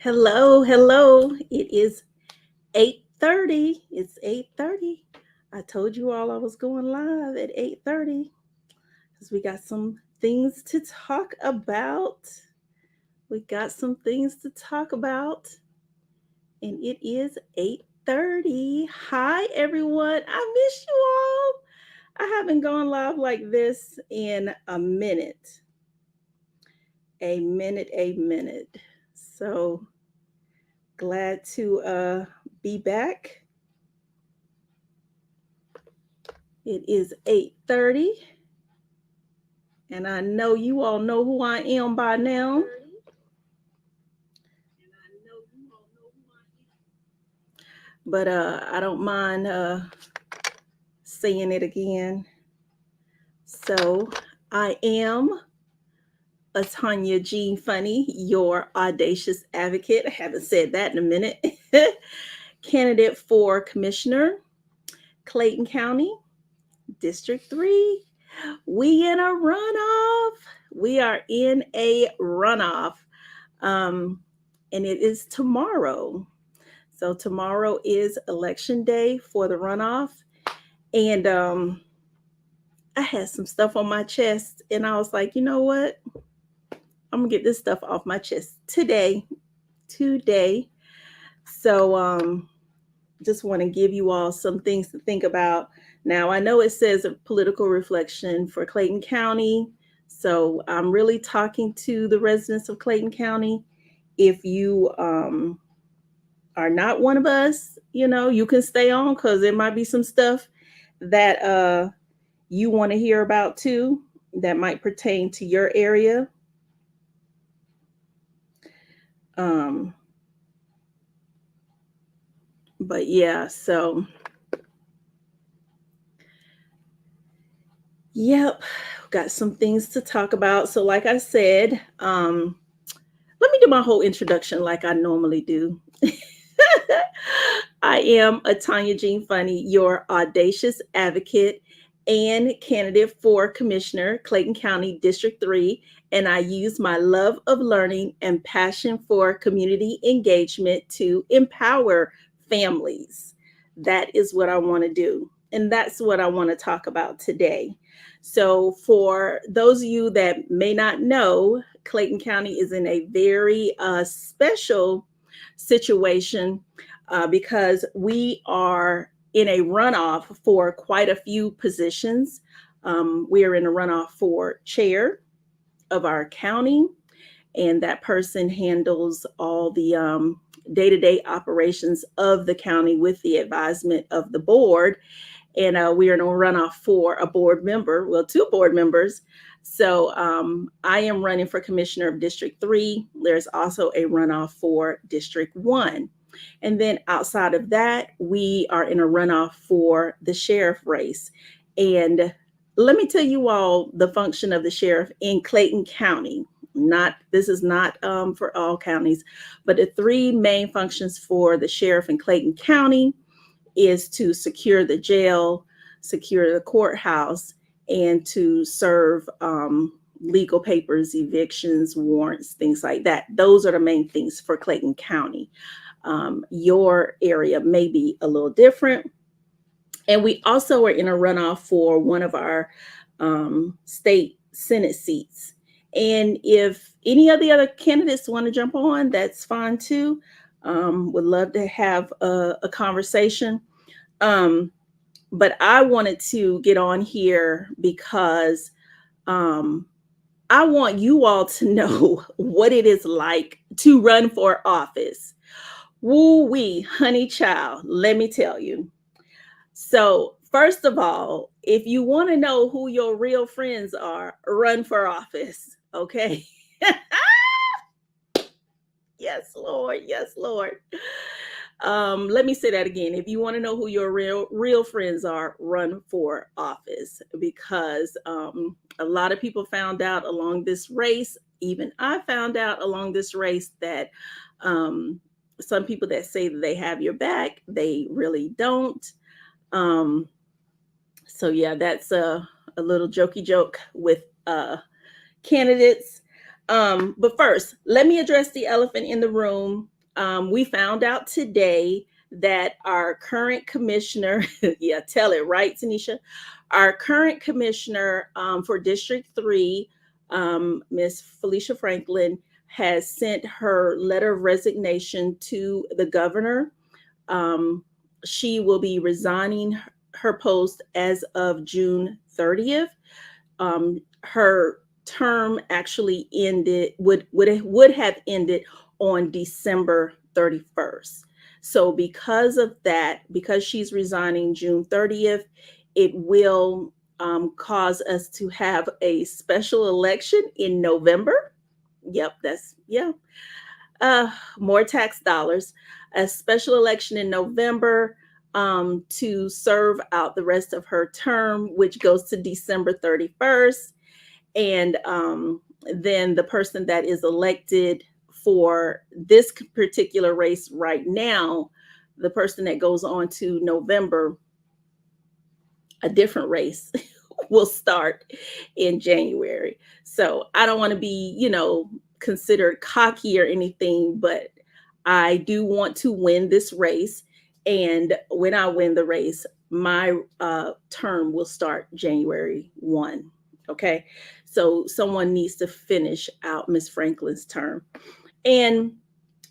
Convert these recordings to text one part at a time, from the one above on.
Hello, hello. It is 8:30. It's 8:30. I told you all I was going live at 8:30 because we got some things to talk about. We got some things to talk about, and it is 8:30. Hi everyone. I miss you all. I haven't gone live like this in a minute. A minute. So glad to be back. It is 8:30, and I know you all know who I am by now. But I don't mind saying it again. So I am Tanya Jean Funny, your audacious advocate. I haven't said that in a minute. Candidate for Commissioner, Clayton County, District 3. We in a runoff. We are in a runoff. And it is tomorrow. So tomorrow is election day for the runoff. And I had some stuff on my chest, and I was like, you know what? I'm gonna get this stuff off my chest today. Today. So just want to give you all some things to think about. Now, I know it says a political reflection for Clayton County. So I'm really talking to the residents of Clayton County. If you are not one of us, you can stay on because there might be some stuff that you want to hear about too that might pertain to your area. Um, but yeah, so yep, got some things to talk about. So, like I said, let me do my whole introduction like I normally do. I am a Tanya Jean Funny, your audacious advocate and candidate for Commissioner, Clayton County District 3. And I use my love of learning and passion for community engagement to empower families. That is what I want to do. And that's what I want to talk about today. So, for those of you that may not know, Clayton County is in a very special situation because we are in a runoff for quite a few positions. We are in a runoff for chair of our county, and that person handles all the day-to-day operations of the county with the advisement of the board. And we are in a runoff for a board member, well, two board members. So I am running for Commissioner of District 3. There's also a runoff for District 1. And then outside of that, we are in a runoff for the sheriff race. And let me tell you all the function of the sheriff in Clayton County. This is not for all counties, but the three main functions for the sheriff in Clayton County is to secure the jail, secure the courthouse, and to serve legal papers, evictions, warrants, things like that. Those are the main things for Clayton County. Your area may be a little different. And we also are in a runoff for one of our state Senate seats. And if any of the other candidates want to jump on, that's fine too. Would love to have a conversation. But I wanted to get on here because I want you all to know what it is like to run for office. Woo wee, honey child, let me tell you. So, first of all, if you want to know who your real friends are, run for office, okay? Yes, Lord. Yes, Lord. Let me say that again. If you want to know who your real friends are, run for office because a lot of people found out along this race. Even I found out along this race that some people that say that they have your back, they really don't. So yeah, that's a little jokey joke with candidates. But first, let me address the elephant in the room. We found out today that our current commissioner, yeah, tell it right, Tanisha. Our current commissioner for District 3, Miss Felicia Franklin, has sent her letter of resignation to the governor. Um, she will be resigning her post as of June 30th. Her term actually ended would have ended on December 31st. So because of that, because she's resigning June 30th, it will cause us to have a special election in November. Yep, that's yeah. More tax dollars. A special election in November to serve out the rest of her term, which goes to December 31st. And then the person that is elected for this particular race right now, the person that goes on to November, a different race will start in January. So I don't want to be, considered cocky or anything, but I do want to win this race. And when I win the race, my term will start January 1. Okay. So someone needs to finish out Miss Franklin's term. And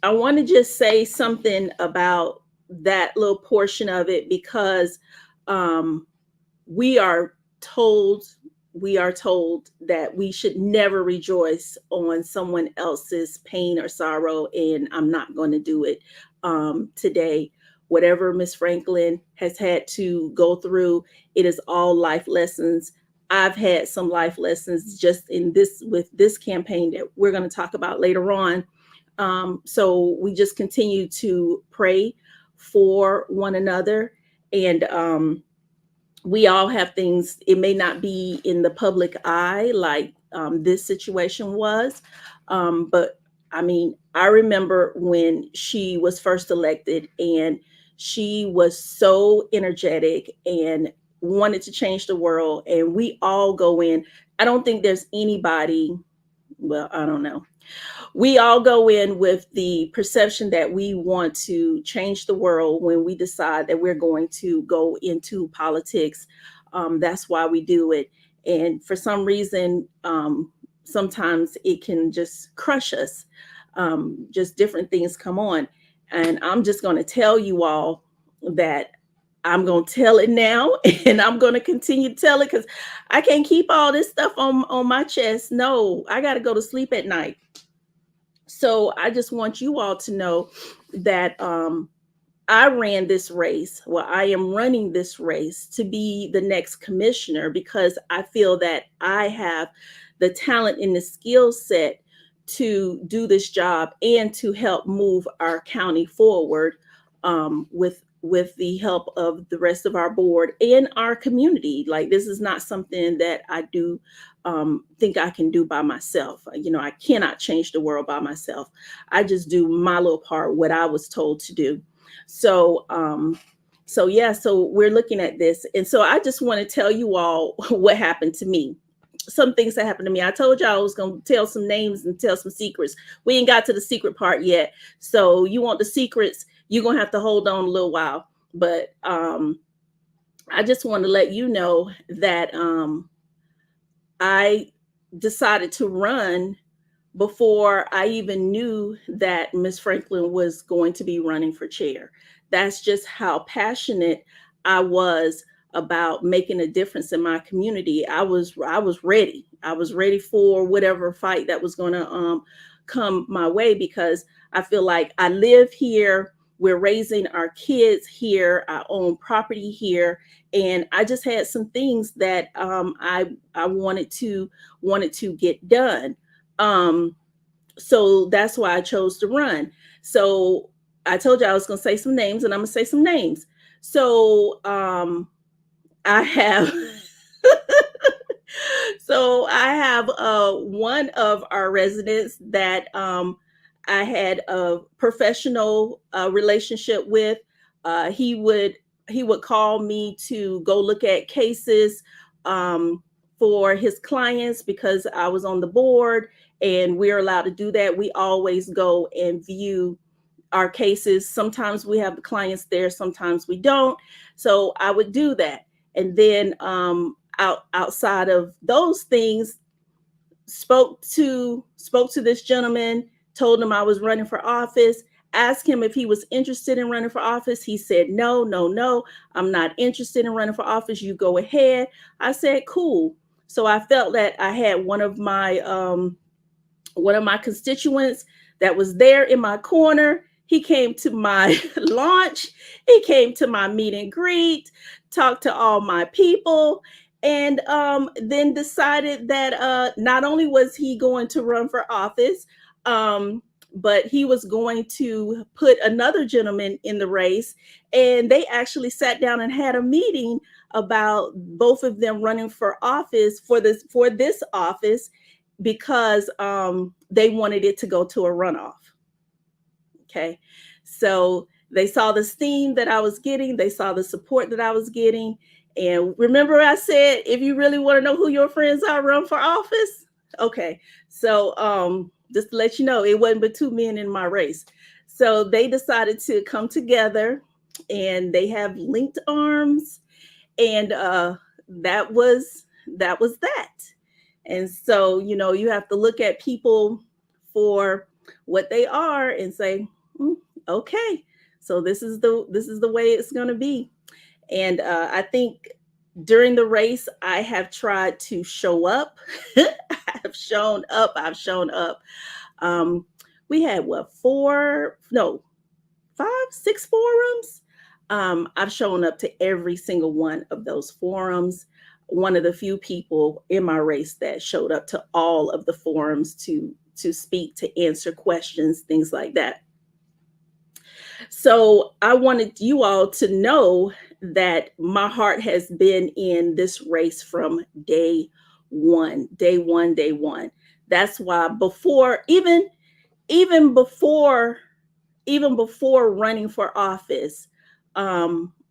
I want to just say something about that little portion of it because um, we are told we are told that we should never rejoice on someone else's pain or sorrow, and I'm not going to do it today. Whatever Miss Franklin has had to go through, it is all life lessons. I've had some life lessons just in this with this campaign that we're going to talk about later on. So we just continue to pray for one another, and we all have things. It may not be in the public eye like this situation was, but I mean, I remember when she was first elected, and she was so energetic and wanted to change the world. And we all go in. I don't think there's anybody. Well, I don't know, we all go in with the perception that we want to change the world when we decide that we're going to go into politics. That's why we do it. And for some reason, sometimes it can just crush us. Just different things come on. And I'm just going to tell you all that I'm going to tell it now and I'm going to continue to tell it because I can't keep all this stuff on my chest. No, I got to go to sleep at night. So I just want you all to know that I ran this race. Well, I am running this race to be the next commissioner because I feel that I have the talent and the skill set to do this job and to help move our county forward with the help of the rest of our board and our community. Like, this is not something that I do think I can do by myself. I cannot change the world by myself. I just do my little part, what I was told to do. So, so we're looking at this. And so I just want to tell you all what happened to me. Some things that happened to me. I told y'all I was going to tell some names and tell some secrets. We ain't got to the secret part yet. So you want the secrets, you're going to have to hold on a little while. But I just want to let you know that I decided to run before I even knew that Miss Franklin was going to be running for chair. That's just how passionate I was about making a difference in my community. I was ready. I was ready for whatever fight that was going to come my way because I feel like I live here. We're raising our kids here. I own property here, and I just had some things that I wanted to get done. So that's why I chose to run. So I told you I was going to say some names, and I'm going to say some names. So I have so I have one of our residents that I had a professional relationship with. He would call me to go look at cases. for his clients because I was on the board and we're allowed to do that. We always go and view our cases. Sometimes we have the clients there, sometimes we don't. So I would do that. And then outside of those things, spoke to this gentleman, told him I was running for office, asked him if he was interested in running for office. He said, no, no, no, I'm not interested in running for office. You go ahead. I said, cool. So I felt that I had one of my constituents that was there in my corner. He came to my launch. He came to my meet and greet, talked to all my people, and then decided that not only was he going to run for office, um, but he was going to put another gentleman in the race. And they actually sat down and had a meeting about both of them running for office for this office because they wanted it to go to a runoff. Okay. So they saw the steam that I was getting, they saw the support that I was getting. And remember, I said, if you really want to know who your friends are, run for office. Okay. So just to let you know, it wasn't but two men in my race. So they decided to come together and they have linked arms. And that was that. And so, you have to look at people for what they are and say, "Mm, okay, so this is the way it's going to be." And I think during the race, I have tried to show up. I've shown up. I've shown up. Um, we had what, four? No, five, six forums. I've shown up to every single one of those forums. One of the few people in my race that showed up to all of the forums to speak, to answer questions, things like that. So I wanted you all to know that my heart has been in this race from day one, day one, day one. That's why before even before even before running for office,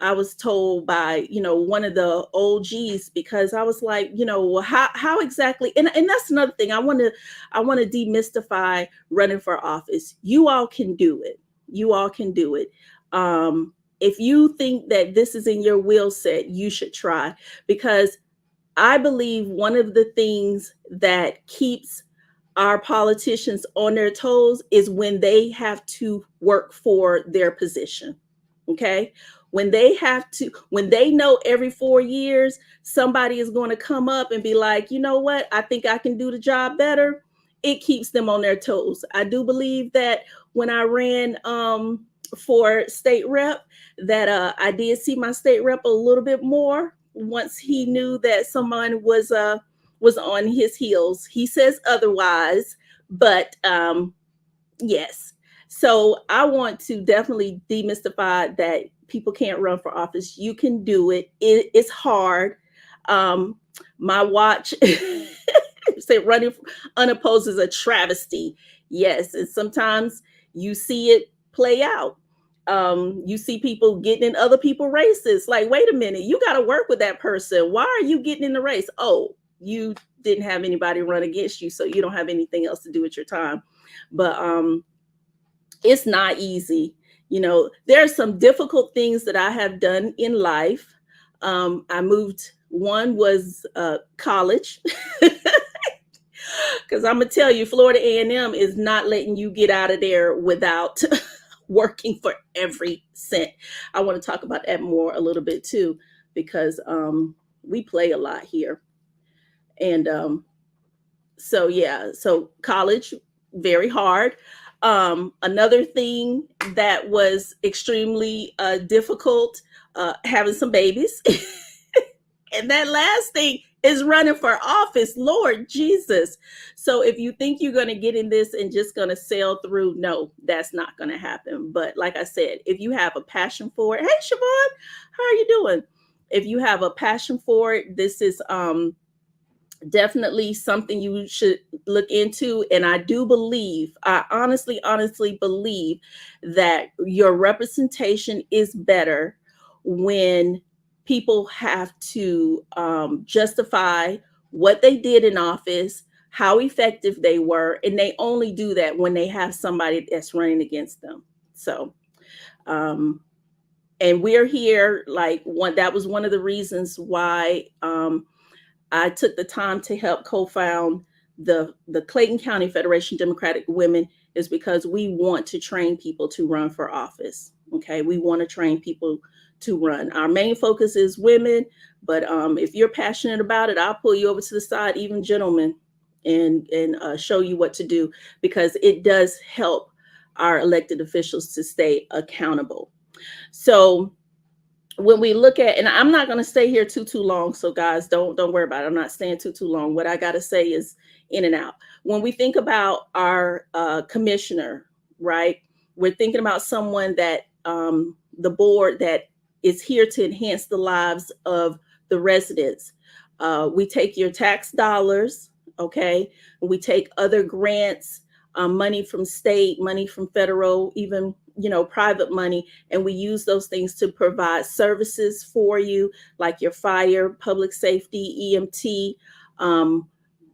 I was told by, one of the OGs, because I was like, well, how exactly, and that's another thing. I want to demystify running for office. You all can do it. You all can do it. If you think that this is in your will set, you should try, because I believe one of the things that keeps our politicians on their toes is when they have to work for their position. Okay. When they know every 4 years, somebody is going to come up and be like, you know what? I think I can do the job better. It keeps them on their toes. I do believe that when I ran for state rep, that I did see my state rep a little bit more once he knew that someone was on his heels. He says otherwise, but yes. So I want to definitely demystify that people can't run for office. You can do it. It's hard. Um, my watch say running unopposed is a travesty. Yes, and sometimes you see it play out. You see people getting in other people races. Like, wait a minute, you got to work with that person. Why are you getting in the race? Oh, you didn't have anybody run against you, so you don't have anything else to do with your time. But it's not easy. There are some difficult things that I have done in life. I moved. One was college, because I'm gonna tell you, Florida A&M is not letting you get out of there without working for every cent. I want to talk about that more a little bit too, because we play a lot here. And so yeah, so college, very hard. Another thing that was extremely difficult, having some babies. And that last thing is running for office. Lord Jesus. So if you think you're going to get in this and just going to sail through, no, that's not going to happen. But like I said, if you have a passion for it, hey, Siobhan, how are you doing? If you have a passion for it, this is definitely something you should look into. And I honestly believe that your representation is better when people have to justify what they did in office, how effective they were, and they only do that when they have somebody that's running against them. So, um, and we're here like one. That was one of the reasons why I took the time to help co-found the Clayton County Federation of Democratic Women, is because we want to train people to run for office. Okay, we want to train people to run. Our main focus is women, but if you're passionate about it, I'll pull you over to the side, even gentlemen, and show you what to do, because it does help our elected officials to stay accountable. So when we look at, and I'm not going to stay here too long, so guys, don't worry about it. I'm not staying too long. What I got to say is in and out. When we think about our commissioner, right, we're thinking about someone that the board that is here to enhance the lives of the residents. We take your tax dollars, okay, we take other grants, money from state, money from federal, even private money, and we use those things to provide services for you, like your fire, public safety, EMT, um,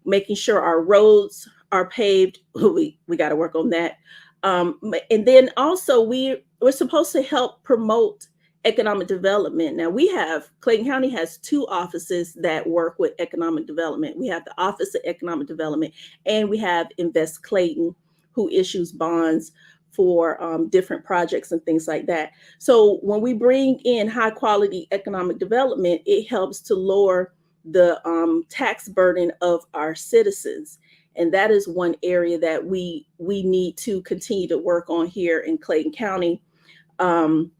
making sure our roads are paved. We got to work on that. And then also we're supposed to help promote economic development. Now we have, Clayton County has two offices that work with economic development. We have the Office of Economic Development, and we have Invest Clayton, who issues bonds for different projects and things like that. So when we bring in high quality economic development, it helps to lower the tax burden of our citizens. And that is one area that we need to continue to work on here in Clayton County. Um,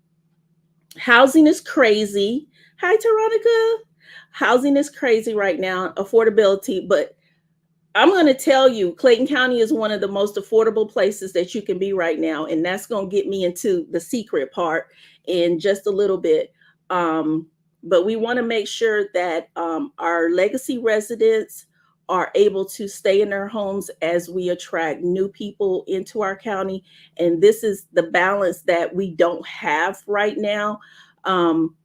Housing is crazy. Hi, Veronica. Housing is crazy right now, affordability, but I'm going to tell you, Clayton County is one of the most affordable places that you can be right now. And that's going to get me into the secret part in just a little bit. Um, but we want to make sure that our legacy residents are able to stay in their homes as we attract new people into our county. And this is the balance that we don't have right now. Um,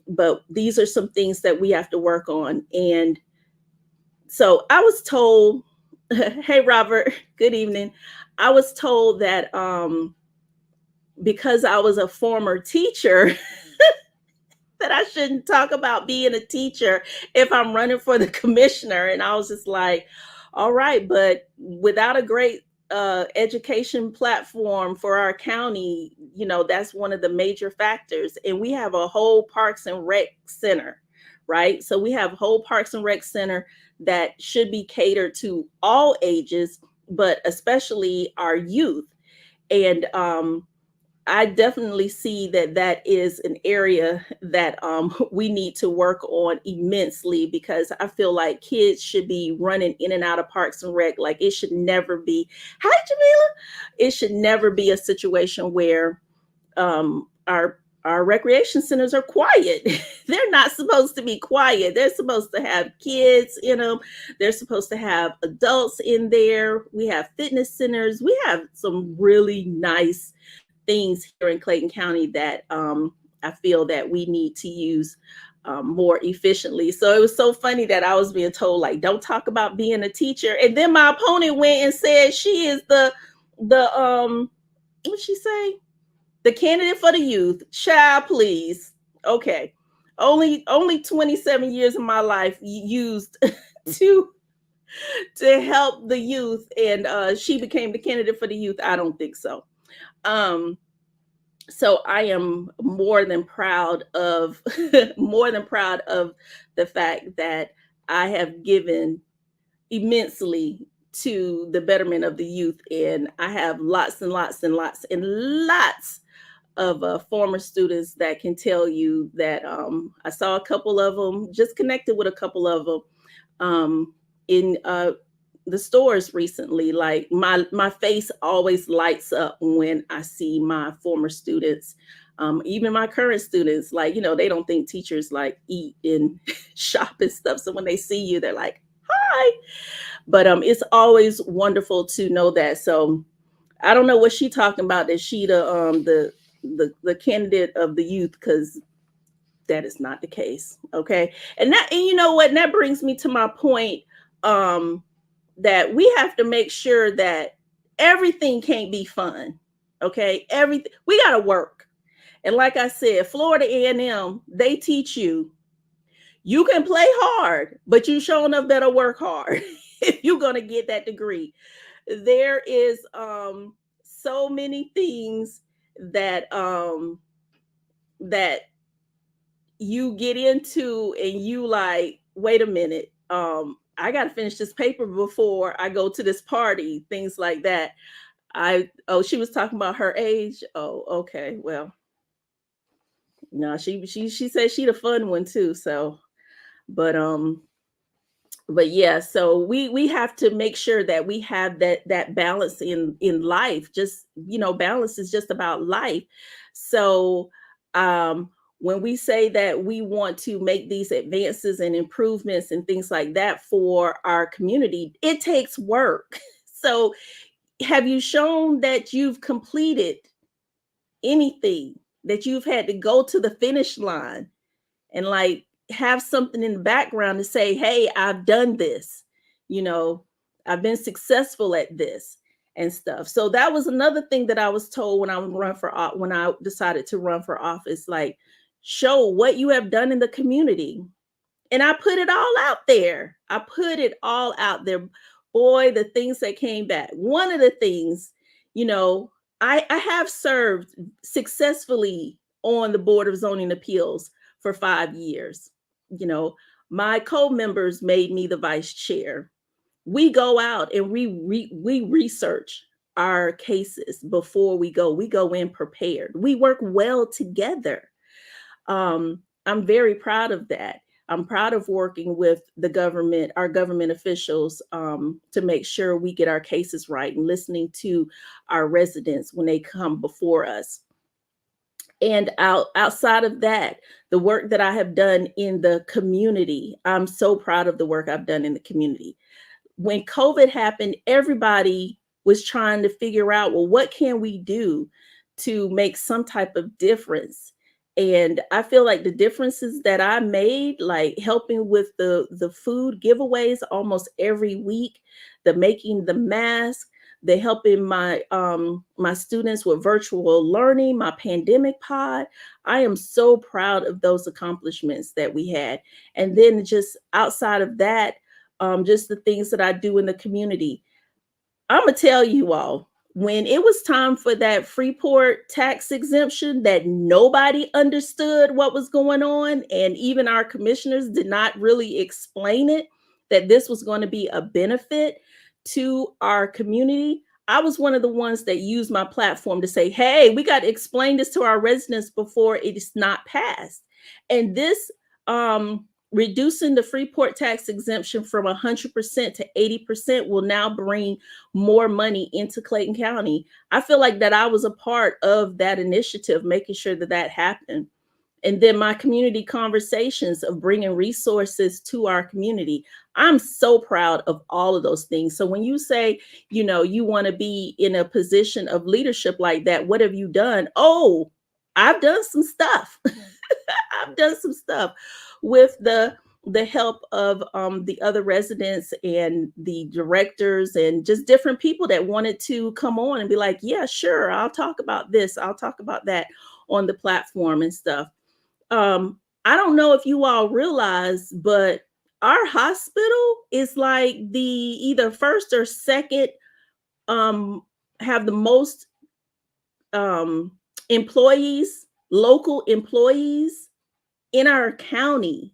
but these are some things that we have to work on. And so I was told, hey Robert, good evening. I was told that because I was a former teacher, that I shouldn't talk about being a teacher if I'm running for the commissioner. And I was just like, all right, but without a great education platform for our county, that's one of the major factors. And we have a whole Parks and Rec Center, right? So we have a whole Parks and Rec Center that should be catered to all ages, but especially our youth. And I definitely see that that is an area that we need to work on immensely, because I feel like kids should be running in and out of Parks and Rec. Like it should never be, hi Jamila, it should never be a situation where our recreation centers are quiet. They're not supposed to be quiet. They're supposed to have kids in them. They're supposed to have adults in there. We have fitness centers. We have some really nice things here in Clayton County that I feel that we need to use more efficiently. So it was so funny that I was being told, like, don't talk about being a teacher. And then my opponent went and said she is the what'd she say? The candidate for the youth. Child, please. Okay. Only 27 years of my life used to help the youth, and she became the candidate for the youth. I don't think so. Um, so I am more than proud of more than proud of the fact that I have given immensely to the betterment of the youth, and I have lots and lots and lots and lots of former students that can tell you that I saw a couple of them, just connected with a couple of them in the stores recently. Like my face always lights up when I see my former students, even my current students. Like, they don't think teachers like eat and shop and stuff. So when they see you, they're like, hi. But it's always wonderful to know that. So I don't know what she talking about, that she the candidate of the youth, because That is not the case. Okay. And you know what? And that brings me to my point, um, that we have to make sure that everything can't be fun. Okay. Everything we gotta work. And like I said, Florida A&M, they teach you you can play hard, but you sure enough better work hard if you're gonna get that degree. There is so many things that you get into and you like, wait a minute, I got to finish this paper before I go to this party, things like that. She was talking about her age. Oh, okay. Well, no, she said she the fun one too. So, but yeah, so we have to make sure that we have that balance in life. Just, balance is just about life. So when we say that we want to make these advances and improvements and things like that for our community, it takes work. So have you shown that you've completed anything, that you've had to go to the finish line and like have something in the background to say, hey, I've done this, you know, I've been successful at this and stuff. So that was another thing that I was told when when I decided to run for office, like show what you have done in the community. And I put it all out there. I put it all out there. Boy, the things that came back. One of the things, you know, I have served successfully on the Board of Zoning Appeals for 5 years. You know, my co-members made me the vice chair. We go out and we research our cases before we go. We go in prepared. We work well together. I'm very proud of that. I'm proud of working with the government, our government officials, to make sure we get our cases right and listening to our residents when they come before us. And outside of that, the work that I have done in the community, I'm so proud of the work I've done in the community. When COVID happened, everybody was trying to figure out, well, what can we do to make some type of difference? And I feel like the differences that I made, like helping with the food giveaways almost every week, the making the mask, the helping my students with virtual learning, my pandemic pod. I am so proud of those accomplishments that we had. And then just outside of that, just the things that I do in the community. I'm gonna tell you all, when it was time for that Freeport tax exemption that nobody understood what was going on, and even our commissioners did not really explain it, that this was going to be a benefit to our community. I was one of the ones that used my platform to say, hey, we got to explain this to our residents before it is not passed. And this reducing the Freeport tax exemption from 100% to 80% will now bring more money into Clayton County. I feel like that I was a part of that initiative, making sure that that happened. And then my community conversations of bringing resources to our community. I'm so proud of all of those things. So when you say, you want to be in a position of leadership like that, what have you done? Oh, I've done some stuff. I've done some stuff with the help of the other residents and the directors and just different people that wanted to come on and be like, yeah, sure, I'll talk about this, I'll talk about that on the platform and stuff. I don't know if you all realize, but our hospital is like the either first or second, um, have the most um, employees, local employees in our county.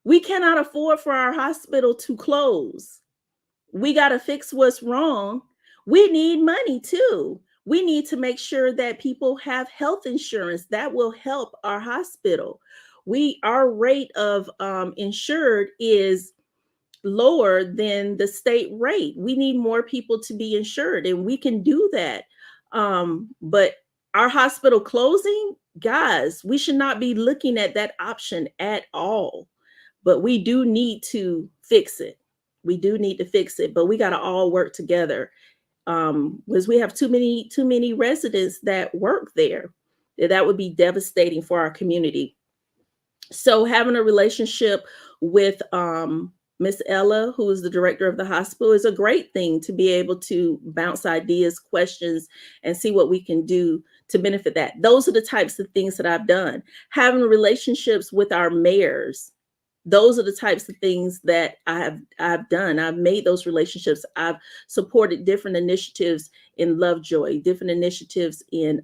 We cannot afford for our hospital to close. We got to fix what's wrong. We need money too. We need to make sure that people have health insurance that will help our hospital. Our rate of insured is lower than the state rate. We need more people to be insured, and we can do that. But our hospital closing, guys, we should not be looking at that option at all. But we do need to fix it. We do need to fix it, but we got to all work together, because we have too many residents that work there. That would be devastating for our community. So having a relationship with Miss Ella, who is the director of the hospital, is a great thing to be able to bounce ideas, questions, and see what we can do to benefit that. Those are the types of things that I've done. Having relationships with our mayors, those are the types of things that I've done. I've made those relationships. I've supported different initiatives in Lovejoy, different initiatives in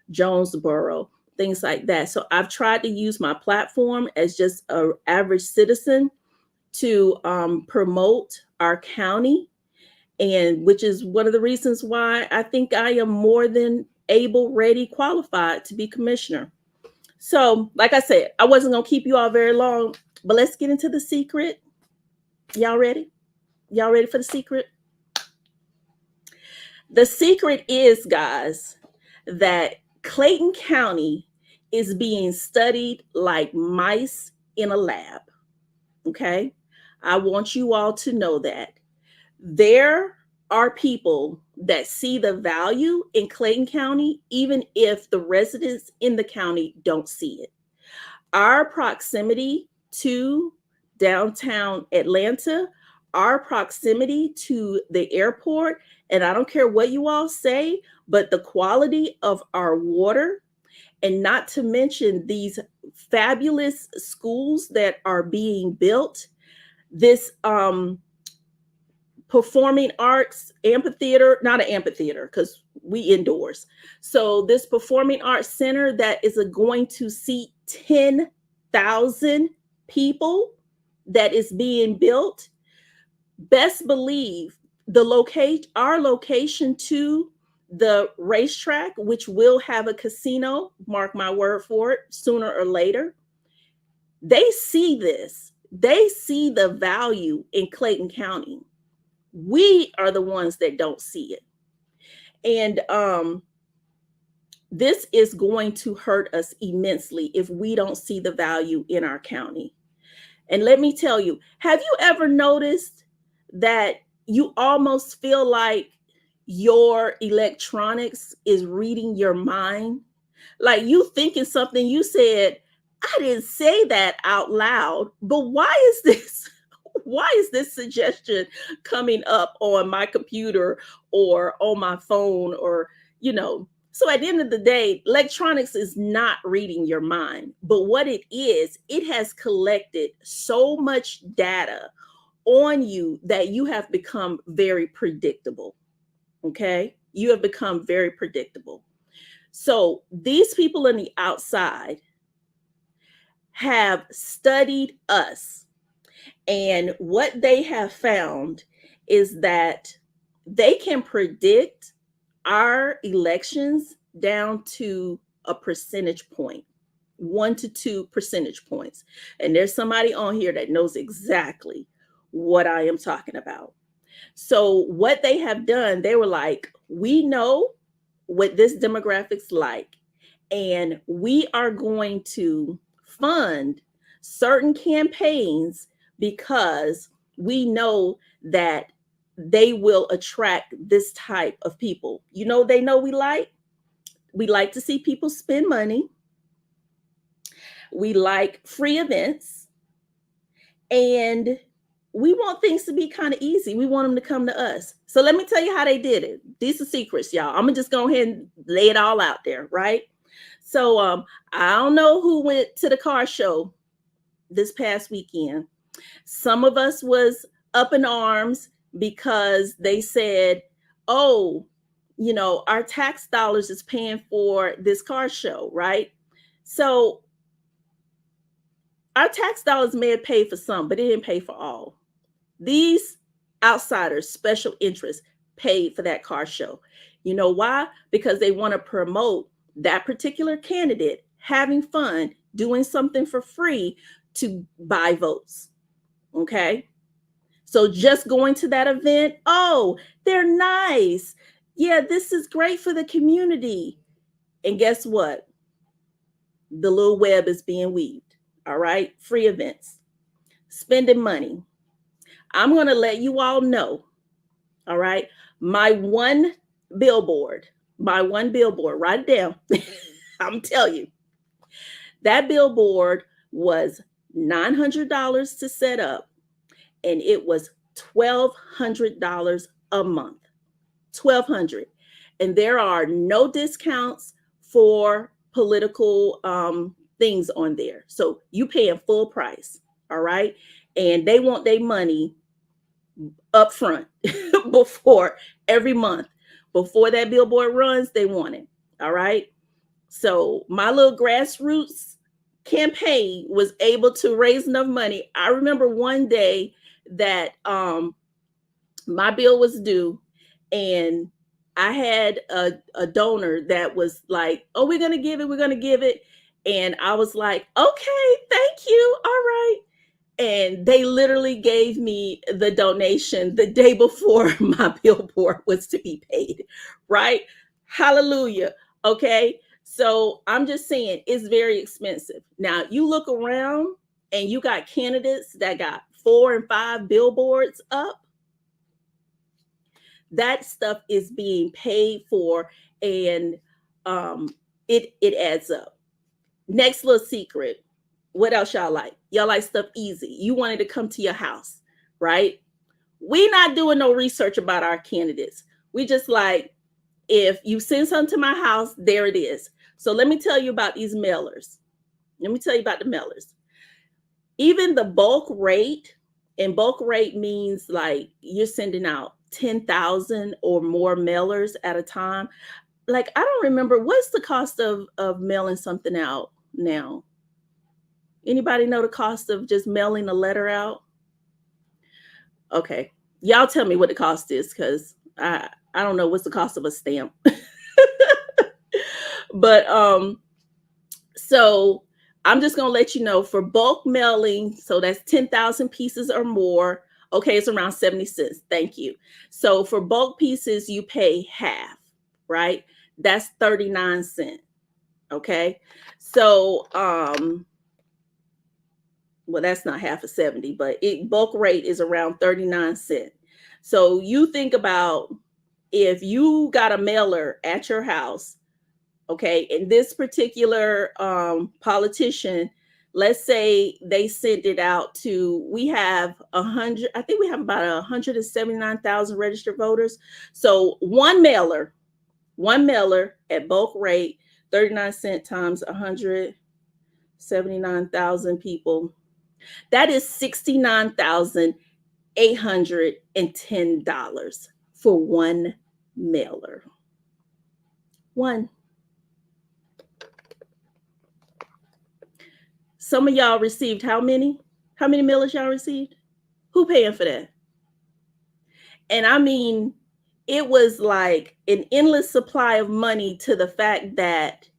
Jonesboro, things like that. So I've tried to use my platform as just an average citizen to promote our county, and which is one of the reasons why I think I am more than able, ready, qualified to be commissioner. So, like I said, I wasn't going to keep you all very long, but let's get into the secret. Y'all ready? Y'all ready for the secret? The secret is, guys, that Clayton County is being studied like mice in a lab. Okay? I want you all to know that there are people that see the value in Clayton County, even if the residents in the county don't see it. Our proximity to downtown Atlanta, our proximity to the airport, and I don't care what you all say, but the quality of our water, and not to mention these fabulous schools that are being built, this performing arts amphitheater, not an amphitheater because we indoors. So this performing arts center that is going to seat 10,000 people that is being built. Best believe our location to the racetrack, which will have a casino, mark my word for it, sooner or later. They see this. They see the value in Clayton County. We are the ones that don't see it. And this is going to hurt us immensely if we don't see the value in our county. And let me tell you, have you ever noticed that you almost feel like your electronics is reading your mind? Like you thinking something you said, I didn't say that out loud, but why is this? Why is this suggestion coming up on my computer or on my phone or, you know? So at the end of the day, electronics is not reading your mind, but what it is, it has collected so much data on you that you have become very predictable. Okay. You have become very predictable. So these people on the outside have studied us. And what they have found is that they can predict our elections down to a percentage point, 1 to 2 percentage points. And there's somebody on here that knows exactly what I am talking about. So, what they have done, they were like, we know what this demographic's like, and we are going to fund certain campaigns because we know that they will attract this type of people. You know, they know we like to see people spend money. We like free events, and we want things to be kind of easy. We want them to come to us. So let me tell you how they did it. These are secrets, y'all. I'm gonna just go ahead and lay it all out there, right? So I don't know who went to the car show this past weekend. Some of us was up in arms because they said, "Oh, you know, our tax dollars is paying for this car show, right?" So our tax dollars may have paid for some, but it didn't pay for all. These outsiders, special interests, paid for that car show. You know why? Because they want to promote that particular candidate having fun, doing something for free to buy votes. Okay. So just going to that event, oh, they're nice. Yeah, this is great for the community. And guess what? The little web is being weaved. All right. Free events, spending money. I'm going to let you all know. All right. My one billboard, write it down. I'm telling you, that billboard was $900 to set up, and it was $1,200 a month. 1,200. And there are no discounts for political things on there. So you paying full price. All right. And they want their money up front before every month. Before that billboard runs, they want it. All right. So my little grassroots campaign was able to raise enough money. I remember one day that my bill was due, and I had a donor that was like, oh, we're going to give it. We're going to give it. And I was like, okay, thank you. All right. And they literally gave me the donation the day before my billboard was to be paid. Right. Hallelujah. Okay. So I'm just saying it's very expensive. Now you look around and you got candidates that got 4 and 5 billboards up. That stuff is being paid for, and it adds up. Next little secret. What else y'all like? Y'all like stuff easy. You wanted to come to your house, right? We not doing no research about our candidates. We just like, if you send something to my house, there it is. So let me tell you about these mailers. Let me tell you about the mailers. Even the bulk rate, and bulk rate means like you're sending out 10,000 or more mailers at a time. Like, I don't remember, what's the cost of mailing something out now? Anybody know the cost of just mailing a letter out? Okay. Y'all tell me what the cost is, because I don't know what's the cost of a stamp. But so I'm just gonna let you know, for bulk mailing, so that's 10,000 pieces or more. Okay, it's around 70 cents. Thank you. So for bulk pieces, you pay half, right? That's 39 cents. Okay. So well, that's not half of 70, but bulk rate is around 39 cents. So you think about, if you got a mailer at your house, okay, and this particular politician, let's say they sent it out to, we have 100, I think we have about 179,000 registered voters. So one mailer at bulk rate, 39 cents times 179,000 people, that is $69,810 for one mailer. One. Some of y'all received how many? How many mailers y'all received? Who paying for that? And I mean, it was like an endless supply of money, to the fact that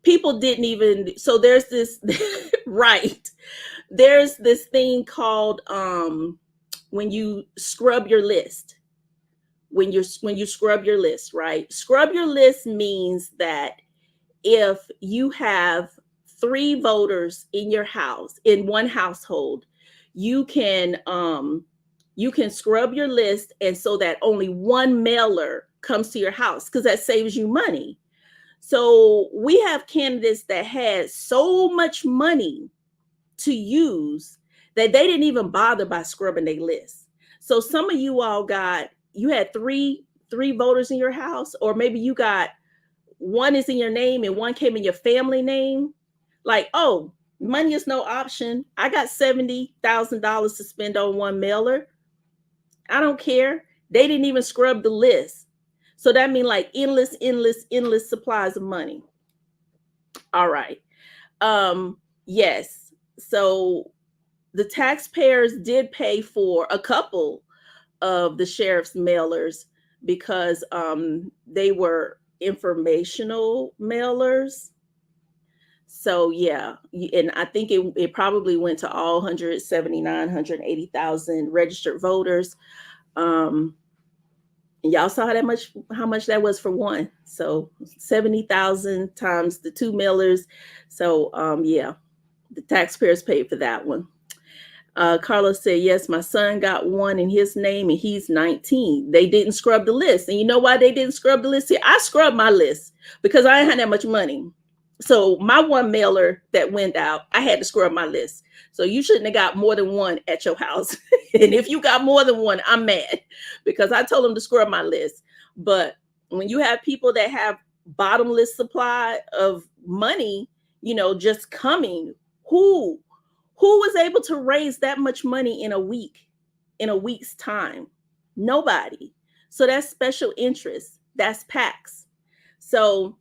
people didn't even, so there's this right. There's this thing called when you scrub your list. When you scrub your list, right? Scrub your list means that if you have 3 voters in your house, in one household, you can scrub your list, and so that only one mailer comes to your house, because that saves you money. So we have candidates that had so much money to use that they didn't even bother by scrubbing their list. So some of you all you had three voters in your house, or maybe you got one is in your name and one came in your family name. Like, oh, money is no option. I got $70,000 to spend on one mailer. I don't care. They didn't even scrub the list. So that means like endless supplies of money. All right. Yes. So the taxpayers did pay for a couple of the sheriff's mailers, because they were informational mailers. So yeah, and I think it probably went to all 180,000 registered voters. And y'all saw how much that was for one. So 70,000 times the 2 mailers. So yeah, the taxpayers paid for that one. Carlos said, yes, my son got one in his name and he's 19. They didn't scrub the list. And you know why they didn't scrub the list? See, I scrubbed my list because I ain't had that much money. So my one mailer that went out, I had to scrub my list. So you shouldn't have got more than one at your house. And if you got more than one, I'm mad because I told them to scrub my list. But when you have people that have bottomless supply of money, just coming, who who was able to raise that much money in a week's time? Nobody. So that's special interest. That's PACs. So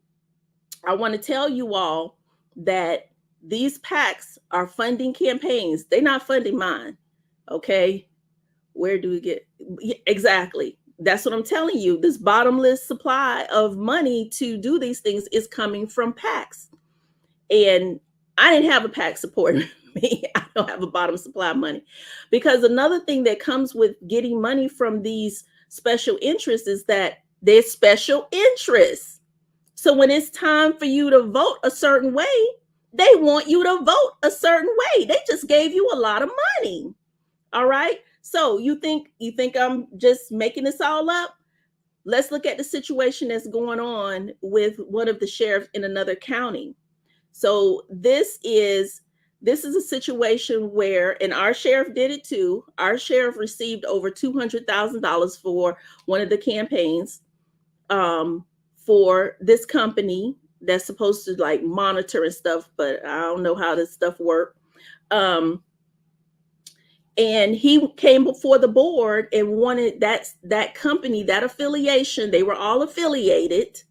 I want to tell you all that these PACs are funding campaigns. They're not funding mine. Okay. Where do we get exactly? That's what I'm telling you. This bottomless supply of money to do these things is coming from PACs. And I didn't have a PAC supporting me. I don't have a bottom supply of money. Because another thing that comes with getting money from these special interests is that there's special interests. So when it's time for you to vote a certain way, they want you to vote a certain way. They just gave you a lot of money. All right? So you think I'm just making this all up? Let's look at the situation that's going on with one of the sheriffs in another county. So this is a situation where, and our sheriff did it too. Our sheriff received over $200,000 for one of the campaigns, for this company that's supposed to like monitor and stuff, but I don't know how this stuff works. Um, and he came before the board and wanted that company, that affiliation. They were all affiliated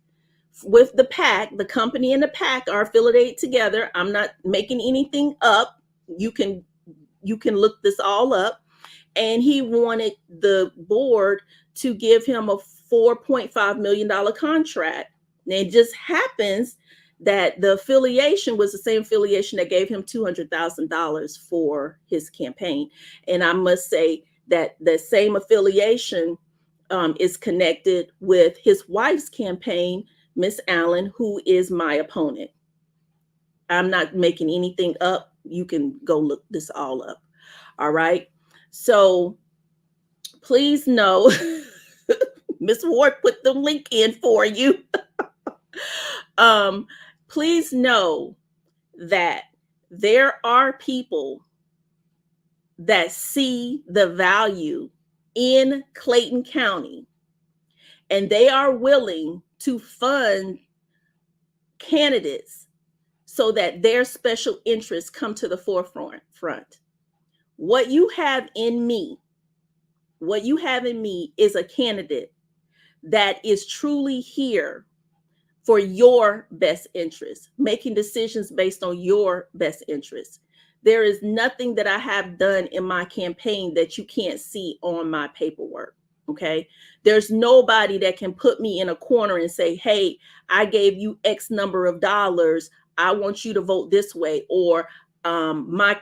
with the PAC. The company and the PAC are affiliated together. I'm not making anything up. You can look this all up. And he wanted the board to give him a $4.5 million contract. And it just happens that the affiliation was the same affiliation that gave him $200,000 for his campaign. And I must say that the same affiliation is connected with his wife's campaign, Miss Allen, who is my opponent. I'm not making anything up. You can go look this all up. All right. So please know, Miss Ward put the link in for you. Please know that there are people that see the value in Clayton County, and they are willing to fund candidates so that their special interests come to the forefront. What you have in me is a candidate that is truly here for your best interest, making decisions based on your best interest. There is nothing that I have done in my campaign that you can't see on my paperwork. Okay. There's nobody that can put me in a corner and say, hey, I gave you X number of dollars. I want you to vote this way. Or my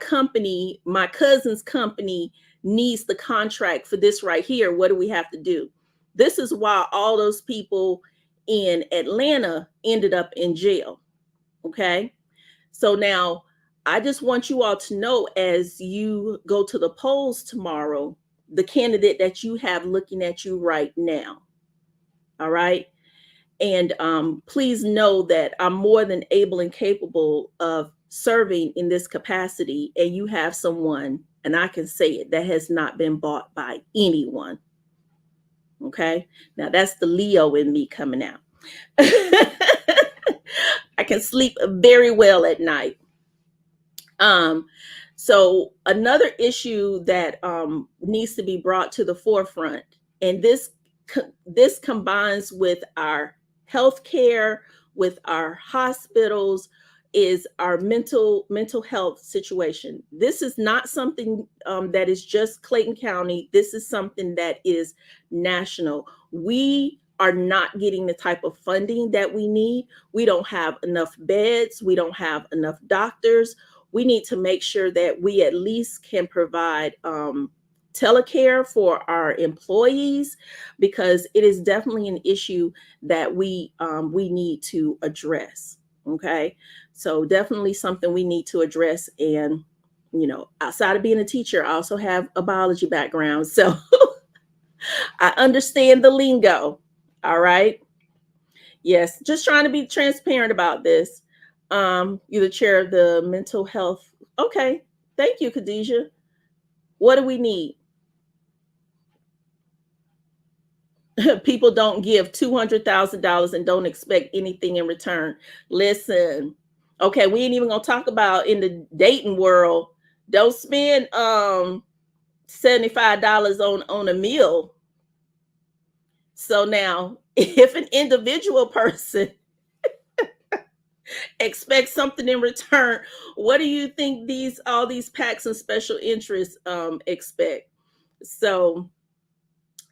cousin's company needs the contract for this right here. What do we have to do? This is why all those people in Atlanta ended up in jail. Okay. So now I just want you all to know, as you go to the polls tomorrow, the candidate that you have looking at you right now. All right. And please know that I'm more than able and capable of serving in this capacity. And you have someone, and I can say it, that has not been bought by anyone. Okay. Now that's the Leo in me coming out. I can sleep very well at night. So another issue that needs to be brought to the forefront, and this combines with our healthcare, with our hospitals, is our mental health situation. This is not something that is just Clayton County. This is something that is national. We are not getting the type of funding that we need. We don't have enough beds. We don't have enough doctors. We need to make sure that we at least can provide telecare for our employees, because it is definitely an issue that we need to address. Okay, so definitely something we need to address. And outside of being a teacher, I also have a biology background, so I understand the lingo. All right. Yes, just trying to be transparent about this. You're the chair of the mental health. Okay. Thank you, Khadijah. What do we need? People don't give $200,000 and don't expect anything in return. Listen, okay, we ain't even gonna talk about in the dating world. Don't spend $75 on a meal. So now, if an individual person expects something in return, what do you think these all these packs and special interests expect? So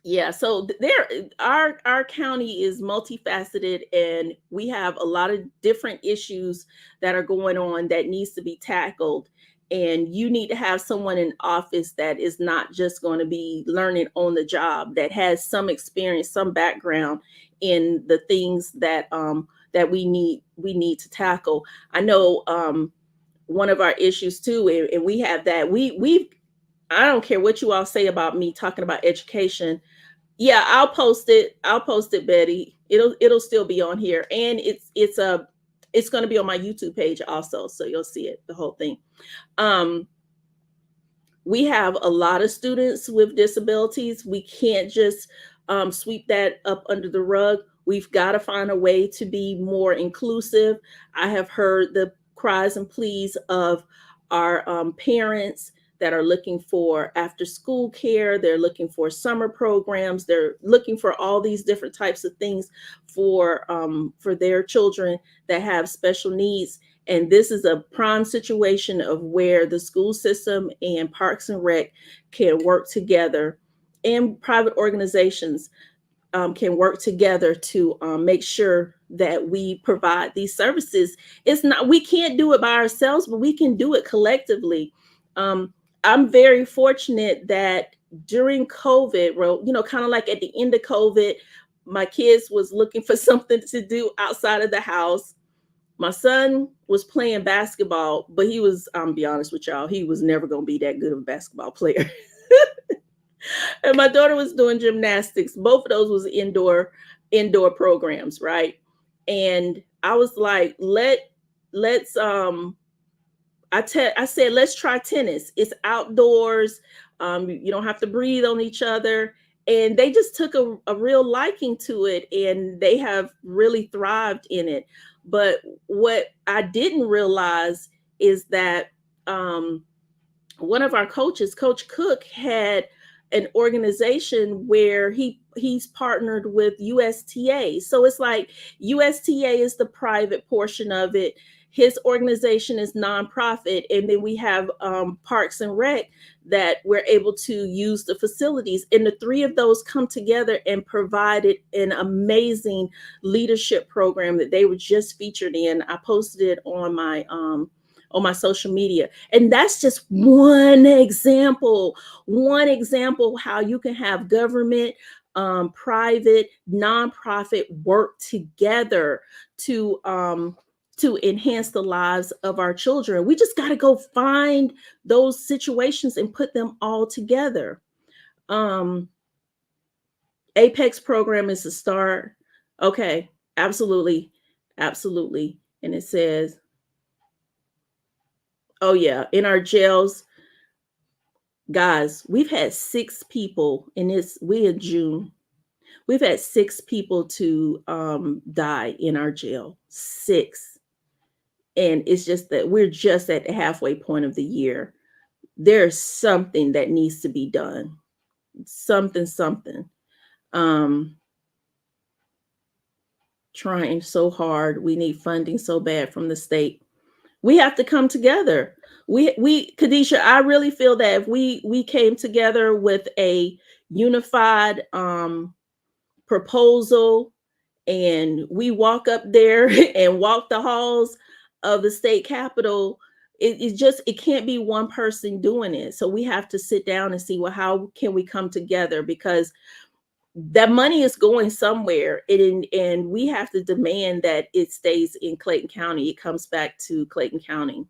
yeah, so there our county is multifaceted, and we have a lot of different issues that are going on that needs to be tackled. And you need to have someone in office that is not just going to be learning on the job, that has some experience, some background in the things that we need to tackle. I know one of our issues too, and we have that we I don't care what you all say about me talking about education. Yeah, I'll post it, Betty. It'll still be on here, and it's going to be on my YouTube page also, so you'll see it, the whole thing. Um, we have a lot of students with disabilities. We can't just sweep that up under the rug. We've got to find a way to be more inclusive. I have heard the cries and pleas of our parents that are looking for after school care. They're looking for summer programs. They're looking for all these different types of things for their children that have special needs. And this is a prime situation of where the school system and Parks and Rec can work together, and private organizations can work together to make sure that we provide these services. It's not, we can't do it by ourselves, but we can do it collectively. Um, I'm very fortunate that during COVID, well, kind of like at the end of COVID, my kids was looking for something to do outside of the house. My son was playing basketball, but he was, I'm be honest with y'all, he was never going to be that good of a basketball player. And my daughter was doing gymnastics. Both of those was indoor programs, right? And I was like, let's I said, let's try tennis. It's outdoors. You don't have to breathe on each other. And they just took a real liking to it, and they have really thrived in it. But what I didn't realize is that one of our coaches, Coach Cook, had an organization where he's partnered with USTA. So it's like USTA is the private portion of it. His organization is nonprofit, and then we have Parks and Rec that we're able to use the facilities. And the three of those come together and provided an amazing leadership program that they were just featured in. I posted it on my social media. And that's just one example how you can have government, private, nonprofit work together to enhance the lives of our children. We just got to go find those situations and put them all together. Um, Apex program is a start. Okay, absolutely, absolutely. And it says, oh yeah, in our jails, guys, we've had six people in this. We in June. We've had six people to die in our jail. Six, and it's just that we're just at the halfway point of the year. There's something that needs to be done. Something. Um, Trying so hard. We need funding so bad from the state. We have to come together. We Kadisha, I really feel that if we came together with a unified proposal, and we walk up there and walk the halls of the state capitol, it can't be one person doing it. So we have to sit down and see, well, how can we come together, because that money is going somewhere, and we have to demand that it stays in Clayton County. It comes back to Clayton County.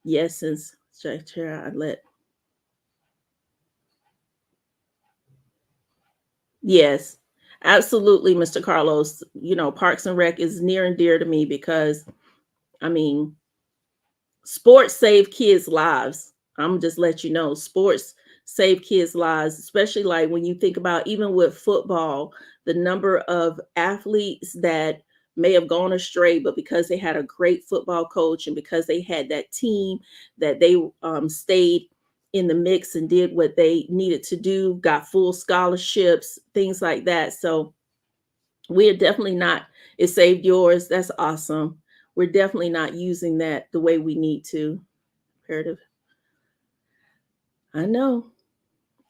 Yes, since Chair, I let. Yes, absolutely, Mr. Carlos. Parks and Rec is near and dear to me because I mean, sports save kids' lives. I'm just let you know, sports save kids' lives, especially like when you think about even with football, the number of athletes that may have gone astray, but because they had a great football coach and because they had that team that they stayed in the mix and did what they needed to do, got full scholarships, things like that. So we're definitely not, it saved yours. That's awesome. We're definitely not using that the way we need to. Imperative. I know.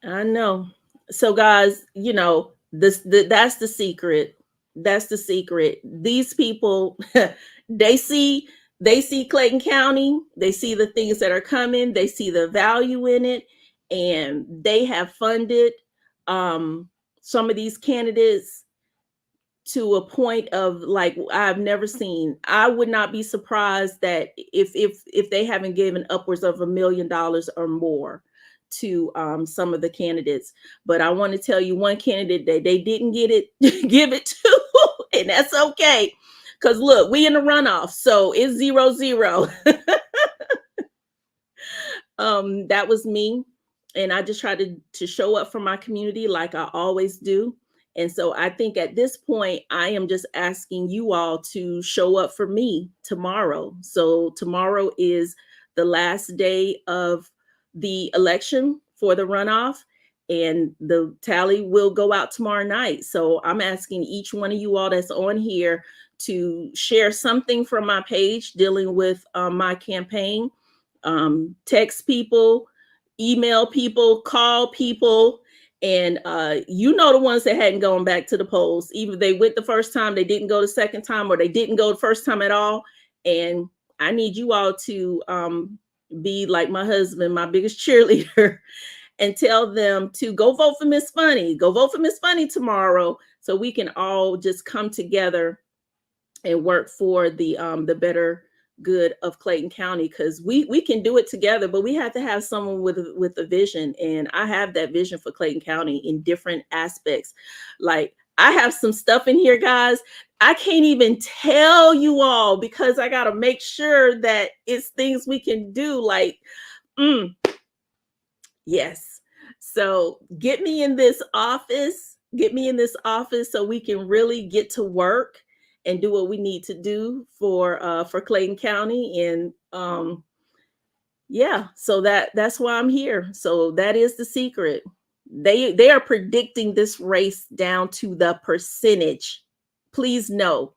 I know. So guys, that's the secret. That's the secret. These people they see they see Clayton County, they see the things that are coming, they see the value in it, and they have funded some of these candidates to a point of like I've never seen. I would not be surprised that if they haven't given upwards of $1 million or more to some of the candidates. But I want to tell you one candidate that they didn't get it give it to, and that's okay. Because look, we in the runoff, so it's 0-0. That was me, and I just try to show up for my community like I always do. And so I think at this point I am just asking you all to show up for me tomorrow. So tomorrow is the last day of the election for the runoff, and the tally will go out tomorrow night. So I'm asking each one of you all that's on here to share something from my page dealing with my campaign. Text people, email people, call people, and the ones that hadn't gone back to the polls. Either they went the first time, they didn't go the second time, or they didn't go the first time at all. And I need you all to be like my husband, my biggest cheerleader, and tell them to go vote for Miss Funny. Go vote for Miss Funny tomorrow, so we can all just come together and work for the better good of Clayton County, because we can do it together, but we have to have someone with a vision. And I have that vision for Clayton County in different aspects. Like I have some stuff in here, guys. I can't even tell you all because I got to make sure that it's things we can do. Like, yes. So get me in this office. Get me in this office so we can really get to work and do what we need to do for Clayton County. And yeah, so that's why I'm here. So that is the secret. They are predicting this race down to the percentage. Please know.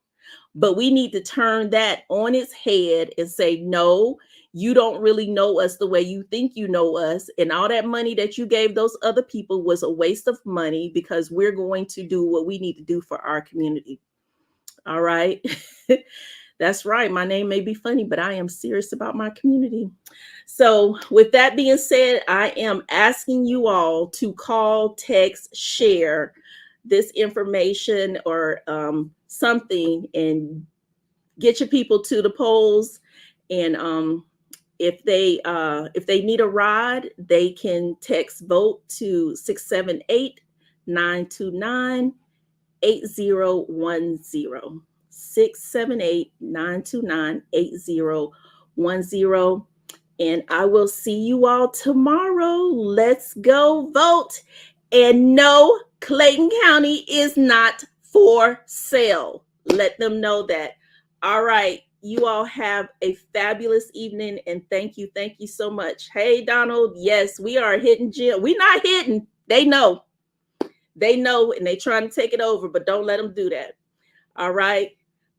But we need to turn that on its head and say, no, you don't really know us the way you think you know us. And all that money that you gave those other people was a waste of money, because we're going to do what we need to do for our community. All right. That's right. My name may be funny, but I am serious about my community. So, with that being said, I am asking you all to call, text, share this information or something, and get your people to the polls. And if they need a ride, they can text vote to 678-929-8010. 678-929-8010. And I will see you all tomorrow. Let's go vote. And no, Clayton County is not for sale. Let them know that. All right. You all have a fabulous evening, and thank you. Thank you so much. Hey, Donald. Yes, we are hitting Jim. We're not hitting. They know. They know, and they trying to take it over, but don't let them do that. All right.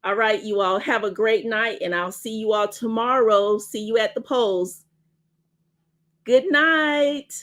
All right, you all have a great night, and I'll see you all tomorrow. See you at the polls. Good night.